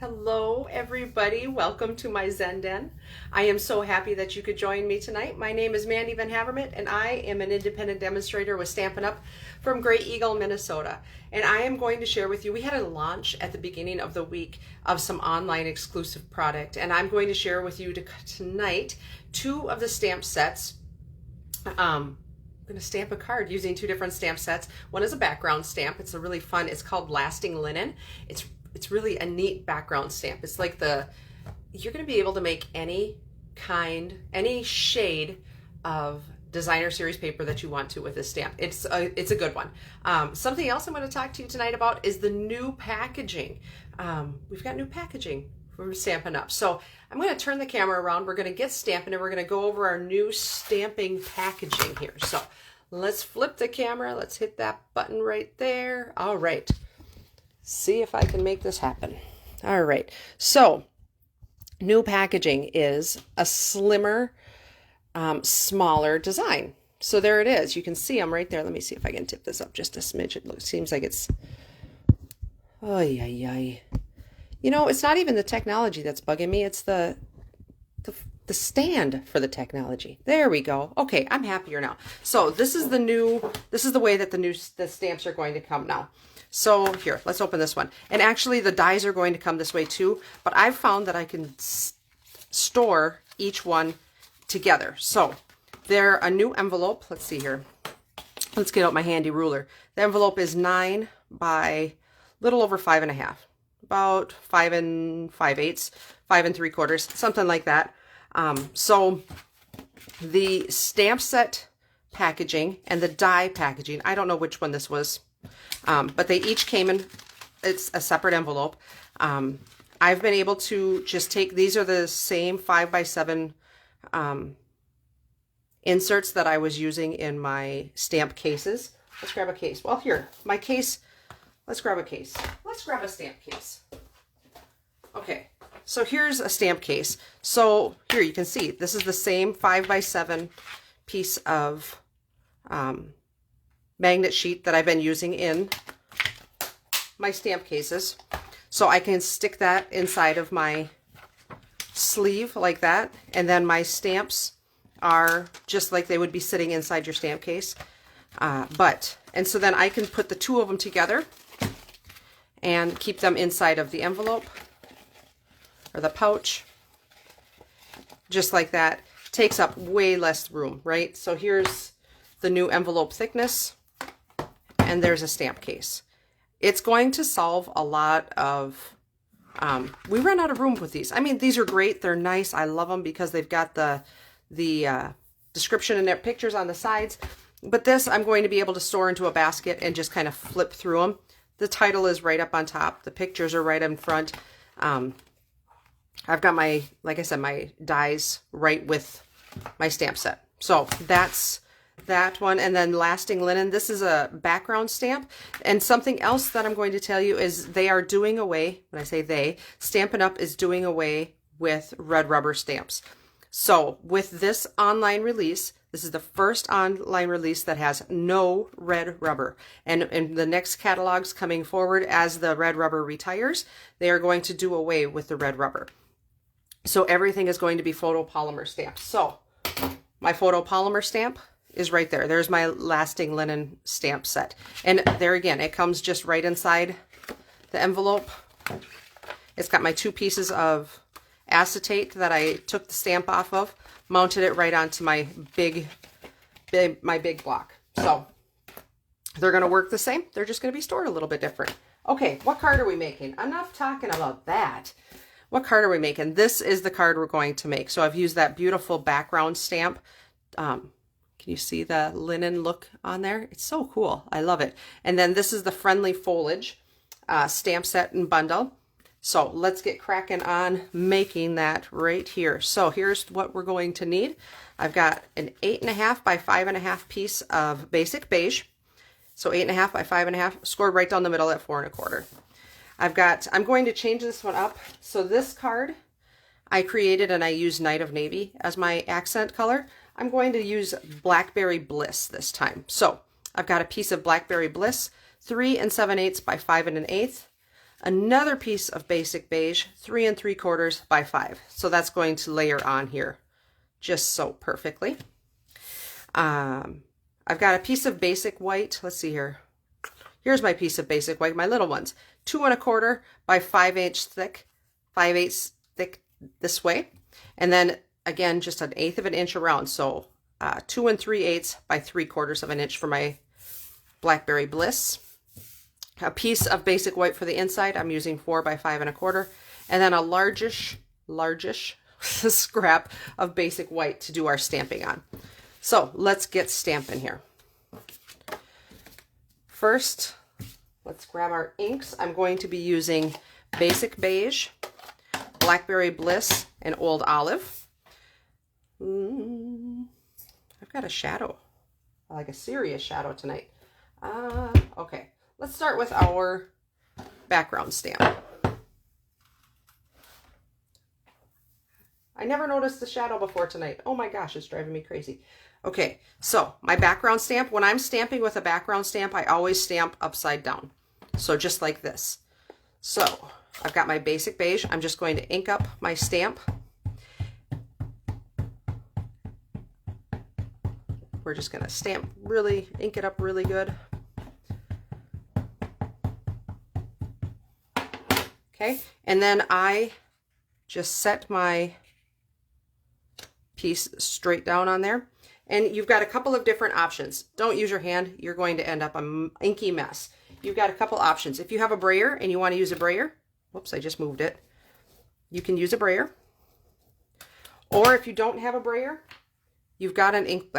Hello everybody, welcome to my Zen Den. I am so happy that you could join me tonight. My name is Mandy Van Havermont and I am an independent demonstrator with Stampin' Up from Great Eagle, Minnesota. And I am going to share with you, we had a launch at the beginning of the week of some online exclusive product, and I'm going to share with you tonight two of the stamp sets. I'm going to stamp a card using two different stamp sets. One is a background stamp. It's a really fun, it's called Lasting Linen. It's really a neat background stamp. It's like you're going to be able to make any shade of designer series paper that you want to with this stamp. It's a good one. Something else I'm going to talk to you tonight about is the new packaging. We've got new packaging from Stampin' Up. So I'm going to turn the camera around. We're going to get stamping and we're going to go over our new stamping packaging here. So let's flip the camera. Let's hit that button right there. All right. See if I can make this happen. All right. So new packaging is a slimmer, smaller design. So there it is. You can see them right there. Let me see if I can tip this up just a smidge. It seems like it's, oh, yeah. You know, it's not even the technology that's bugging me. It's the stand for the technology. There we go. Okay, I'm happier now. So this is the way that the stamps are going to come now. So here, let's open this one. And actually the dies are going to come this way too, but I've found that I can store each one together. So they're a new envelope. Let's see here. Let's get out my handy ruler. The envelope is 9 by a little over 5.5, about 5 5/8, 5 3/4, something like that. So the stamp set packaging and the die packaging, I don't know which one this was. But they each came in, it's a separate envelope. I've been able to just take, these are the same 5 by 7 inserts that I was using in my stamp cases. Let's grab a case. Well, here, my case, let's grab a case. Let's grab a stamp case. Okay, so here's a stamp case. So here you can see, this is the same 5 by 7 piece of magnet sheet that I've been using in my stamp cases. So I can stick that inside of my sleeve like that, and then my stamps are just like they would be sitting inside your stamp case. And so then I can put the two of them together and keep them inside of the envelope or the pouch, just like that. Takes up way less room, right? So here's the new envelope thickness. And there's a stamp case. It's going to solve a lot of, we run out of room with these. I mean, these are great. They're nice. I love them because they've got the description and their pictures on the sides. But this, I'm going to be able to store into a basket and just kind of flip through them. The title is right up on top. The pictures are right in front. I've got my, like I said, my dies right with my stamp set. So that's that one. And then Lasting Linen, this is a background stamp. And something else that I'm going to tell you is they are doing away, when I say they, Stampin' Up is doing away with red rubber stamps. So with this online release, this is the first online release that has no red rubber. And in the next catalogs coming forward, as the red rubber retires, they are going to do away with the red rubber. So everything is going to be photopolymer stamps. So my photopolymer stamp is right there. There's my Lasting Linen stamp set. And there again, it comes just right inside the envelope. It's got my 2 pieces of acetate that I took the stamp off of, mounted it right onto my big block. So they're going to work the same. They're just going to be stored a little bit different. Okay, what card are we making? Enough talking about that. What card are we making? This is the card we're going to make. So I've used that beautiful background stamp. Can you see the linen look on there? It's so cool. I love it. And then this is the Friendly Foliage stamp set and bundle. So let's get cracking on making that right here. So here's what we're going to need. I've got an 8.5 by 5.5 piece of basic beige. So 8.5 by 5.5, scored right down the middle at 4 1/4. I'm going to change this one up. So this card I created and I used Night of Navy as my accent color. I'm going to use Blackberry Bliss this time. So I've got a piece of Blackberry Bliss, 3 7/8 by 5 1/8. another piece of basic beige, 3 3/4 by 5. So that's going to layer on here just so perfectly. I've got a piece of basic white. Let's see here. Here's my piece of basic white, my little ones. 2 1/4 by 5" thick, 5/8 thick this way. And then again, just 1/8 of an inch around. So 2 3/8 by 3/4 of an inch for my Blackberry Bliss. A piece of basic white for the inside. I'm using 4 by 5 1/4. And then a largish scrap of basic white to do our stamping on. So let's get stamping here. First, let's grab our inks. I'm going to be using Basic Beige, Blackberry Bliss, and Old Olive. I've got a shadow, like a serious shadow tonight. Okay, let's start with our background stamp. I never noticed the shadow before tonight. Oh my gosh, it's driving me crazy. Okay, so my background stamp, when I'm stamping with a background stamp, I always stamp upside down. So just like this. So I've got my Basic Beige. I'm just going to ink up my stamp. We're just going to stamp really, ink it up really good. Okay, and then I just set my piece straight down on there. And you've got a couple of different options. Don't use your hand. You're going to end up an inky mess. You've got a couple options. If you have a brayer and you want to use a brayer, whoops, I just moved it. You can use a brayer. Or if you don't have a brayer, you've got an ink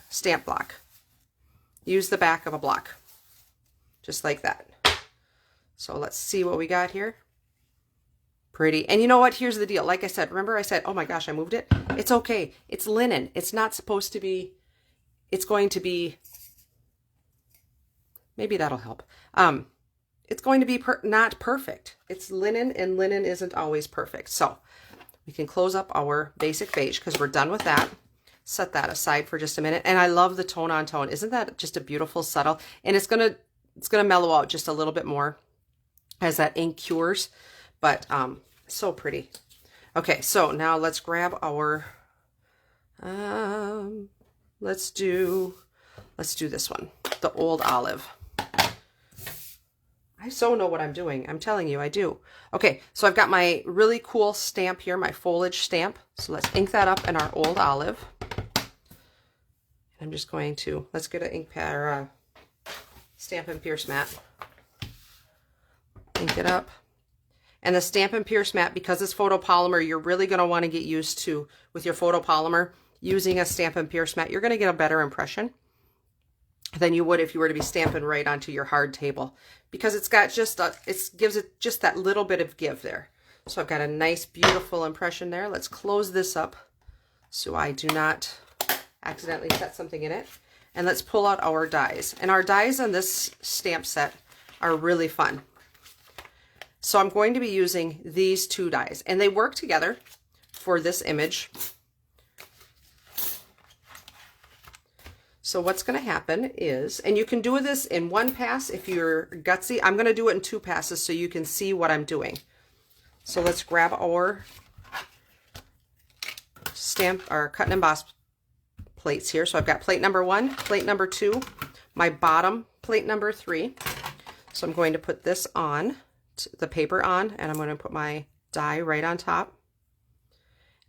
stamp block. Use the back of a block, just like that. So let's see what we got here. Pretty. And you know what? Here's the deal. Like I said, remember I said, oh my gosh, I moved it. It's okay. It's linen. It's not supposed to be, it's going to be, maybe that'll help. It's going to be not perfect. It's linen, and linen isn't always perfect. So we can close up our Basic Beige because we're done with that. Set that aside for just a minute. And I love the tone on tone. Isn't that just a beautiful, subtle? And it's gonna mellow out just a little bit more as that ink cures. But so pretty. Okay, so now let's grab our, let's do this one, the Old Olive. I so know what I'm doing. I'm telling you, I do. Okay, so I've got my really cool stamp here, my foliage stamp. So let's ink that up in our Old Olive. I'm just going to, let's get an ink pad or a Stampin' Pierce mat. Ink it up. And the Stampin' Pierce mat, because it's photopolymer, you're really going to want to get used to, with your photopolymer, using a Stampin' Pierce mat. You're going to get a better impression than you would if you were to be stamping right onto your hard table, because it's got just it gives it just that little bit of give there. So I've got a nice, beautiful impression there. Let's close this up so I do not accidentally set something in it. And let's pull out our dies. And our dies on this stamp set are really fun. So I'm going to be using these 2 dies, and they work together for this image. So what's going to happen is, and you can do this in 1 pass if you're gutsy. I'm going to do it in 2 passes so you can see what I'm doing. So let's grab our stamp, our cut and emboss plates here. So I've got plate number 1, plate number 2, my bottom plate number 3. So I'm going to put this on, the paper on, and I'm going to put my die right on top.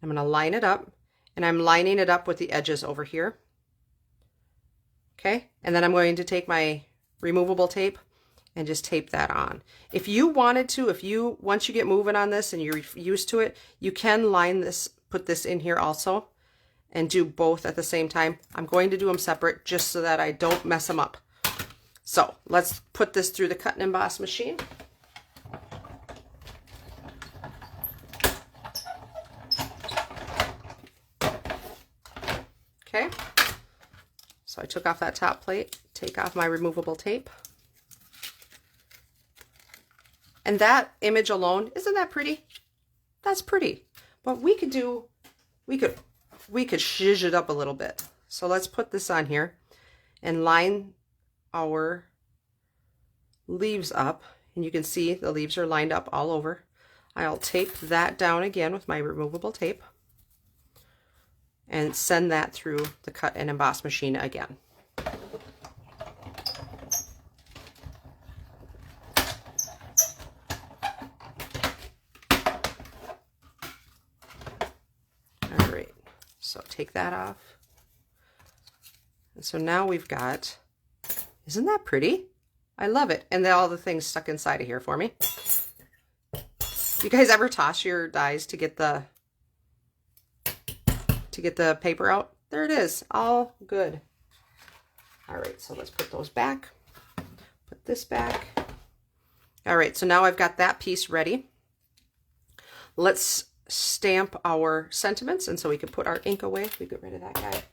I'm going to line it up, and I'm lining it up with the edges over here. Okay, and then I'm going to take my removable tape and just tape that on. If you wanted to, once you get moving on this and you're used to it, you can line this, put this in here also, and do both at the same time. I'm going to do them separate just so that I don't mess them up. So let's put this through the cut and emboss machine. Okay, so I took off that top plate, take off my removable tape. And that image alone, isn't that pretty? That's pretty. But we could zhuzh it up a little bit. So let's put this on here and line our leaves up And you can see the leaves are lined up all over. I'll tape that down again with my removable tape and send that through the cut and emboss machine again. All right, so take that off. And so now we've got, isn't that pretty? I love it. And then all the things stuck inside of here for me. You guys ever toss your dies to get the paper out? There it is, all good. All right, so let's put those back. Put this back. All right, so now I've got that piece ready. Let's stamp our sentiments, and so we can put our ink away. We get rid of that guy.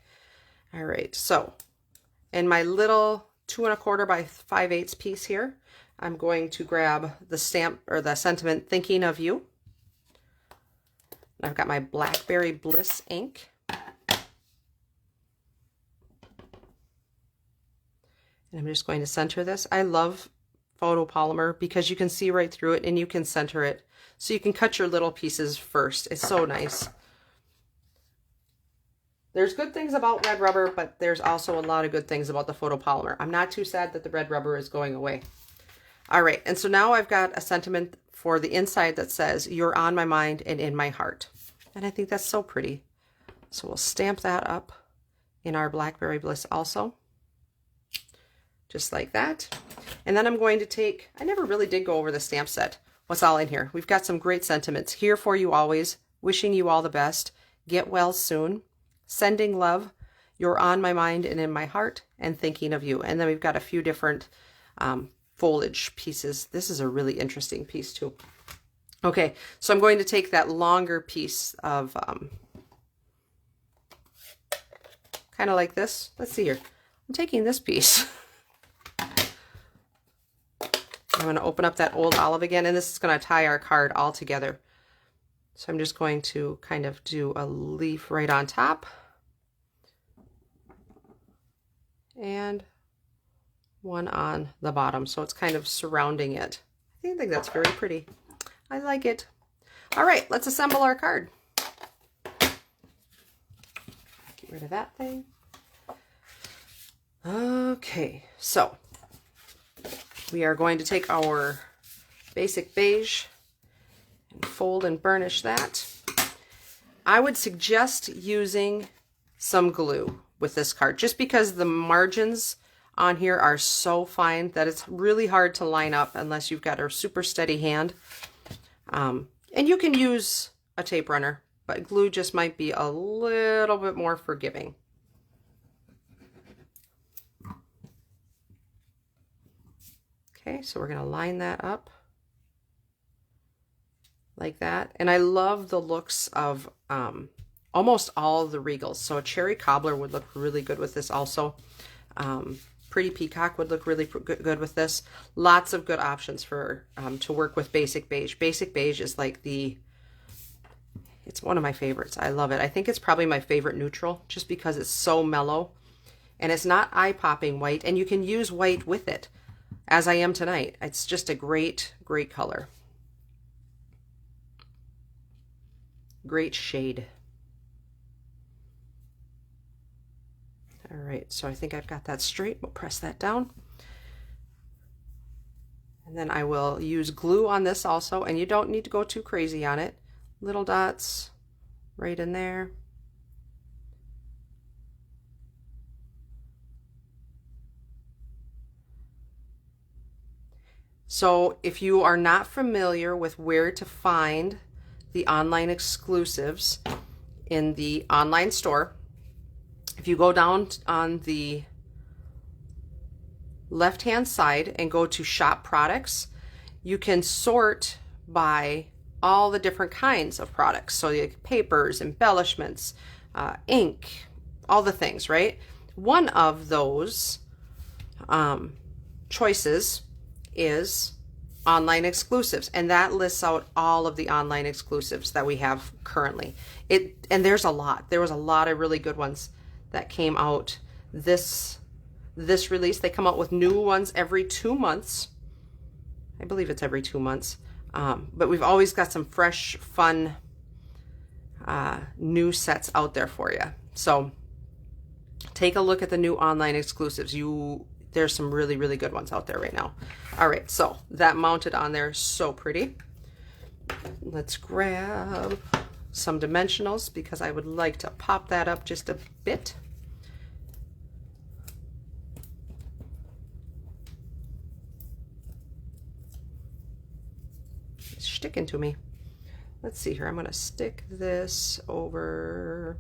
All right, so in my little 2 1/4 by 5/8 piece here, I'm going to grab the stamp or the sentiment Thinking of You. I've got my Blackberry Bliss ink. And I'm just going to center this. I love photopolymer because you can see right through it and you can center it. So you can cut your little pieces first. It's so nice. There's good things about red rubber, but there's also a lot of good things about the photopolymer. I'm not too sad that the red rubber is going away. All right, and so now I've got a sentiment for the inside that says, "You're on my mind and in my heart." And I think that's so pretty. So we'll stamp that up in our Blackberry Bliss also. Just like that. And then I'm going to take, I never really did go over the stamp set. What's all in here? We've got some great sentiments. Here for you always. Wishing you all the best. Get well soon. Sending love. You're on my mind and in my heart. And thinking of you. And then we've got a few different foliage pieces. This is a really interesting piece too. Okay, so I'm going to take that longer piece of kind of like this. Let's see here. I'm taking this piece. I'm going to open up that old olive again, and this is going to tie our card all together. So I'm just going to kind of do a leaf right on top. And one on the bottom, so it's kind of surrounding it. I think that's very pretty. I like it. All right, let's assemble our card. Get rid of that thing. Okay, so we are going to take our basic beige and fold and burnish that. I would suggest using some glue with this card, just because the margins on here are so fine that it's really hard to line up unless you've got a super steady hand. And you can use a tape runner, but glue just might be a little bit more forgiving. Okay, so we're going to line that up like that. And I love the looks of almost all the regals. So a cherry cobbler would look really good with this also. Pretty peacock would look really good with this. Lots of good options for to work with basic beige. Basic beige is like it's one of my favorites. I love it. I think it's probably my favorite neutral just because it's so mellow and it's not eye-popping white, and you can use white with it as I am tonight. It's just a great, great color. Great shade. All right, so I think I've got that straight. We'll press that down. And then I will use glue on this also, and you don't need to go too crazy on it. Little dots right in there. So if you are not familiar with where to find the online exclusives in the online store, if you go down on the left-hand side and go to shop products, you can sort by all the different kinds of products. So you have papers, embellishments, ink, all the things, right? One of those choices is online exclusives, and that lists out all of the online exclusives that we have currently. And there's a lot. There was a lot of really good ones that came out this release. They come out with new ones every 2 months. I believe it's every 2 months. But we've always got some fresh, fun, new sets out there for you. So take a look at the new online exclusives. There's some really, really good ones out there right now. All right, so that mounted on there, so pretty. Let's grab some dimensionals because I would like to pop that up just a bit. It's sticking to me. Let's see here. I'm going to stick this over.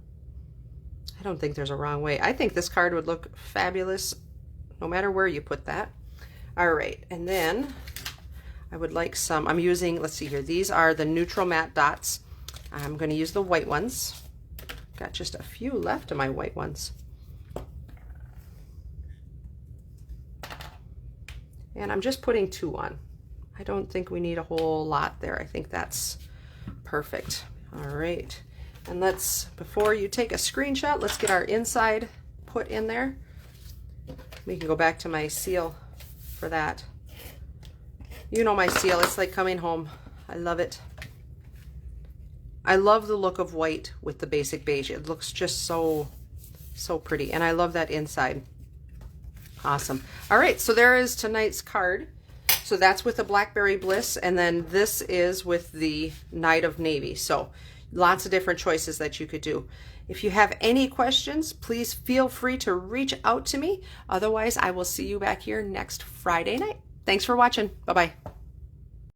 I don't think there's a wrong way. I think this card would look fabulous no matter where you put that. All right, and then I would like some, I'm using, let's see here, these are the neutral matte dots. I'm going to use the white ones. Got just a few left of my white ones. And I'm just putting 2 on. I don't think we need a whole lot there. I think that's perfect. All right. And let's, before you take a screenshot, let's get our inside put in there. We can go back to my seal for that. You know my seal, it's like coming home. I love it. I love the look of white with the basic beige. It looks just so pretty. And I love that inside. Awesome. All right, so there is tonight's card. So that's with the Blackberry Bliss, and then this is with the Night of Navy. So lots of different choices that you could do. If you have any questions, please feel free to reach out to me. Otherwise, I will see you back here next Friday night. Thanks for watching. Bye-bye.